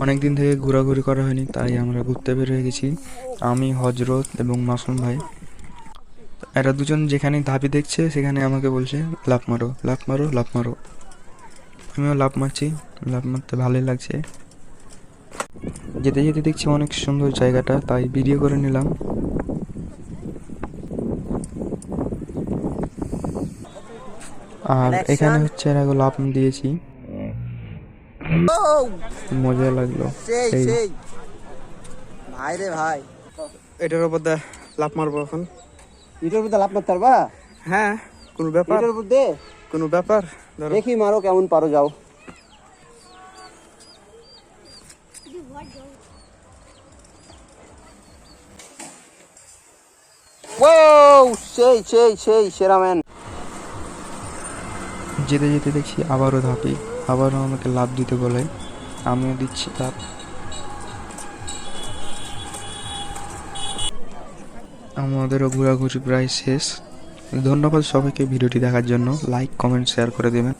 অনেক দিন থেকে ঘোরাঘুরি করা হয়নি, তাই আমরা ঘুরতে বের হয়ে গেছি। আমি, হজরত এবং মাসুম ভাই। এরা দুজন যেখানে ধাপি দেখছে সেখানে আমাকে বলছে লাফ মারো, লাফ মারো, লাফ মারো। আমিও লাফ মারছি, লাফ মারতে ভালোই লাগছে। যেতে যেতে দেখছি অনেক সুন্দর জায়গাটা, তাই ভিডিও করে নিলাম। আর এখানে হচ্ছে এর আগে লাফ দিয়েছি, মজা লাগলো। সেই এই সেই ভাই রে ভাই, এটার উপর দিয়ে লাফ মারবো এখন। ইটার মধ্যে লাভ মারতে পারবা? হ্যাঁ, কোনো ব্যাপার? ইটার মধ্যে কোনো ব্যাপার? ধরো। দেখি মারো, কেমন পারো, যাও। ও সেই সেই সেই সেরা ম্যান। যেতে যেতে দেখছি আবারও ধাপি, আবারও আমাকে লাফ দিতে বলে, আমিও দিচ্ছি লাফ। আমাদেরও ঘোরাঘুরি প্রায় শেষ। ধন্যবাদ সবাইকে ভিডিওটি দেখার জন্য। লাইক, কমেন্ট, শেয়ার করে দেবেন।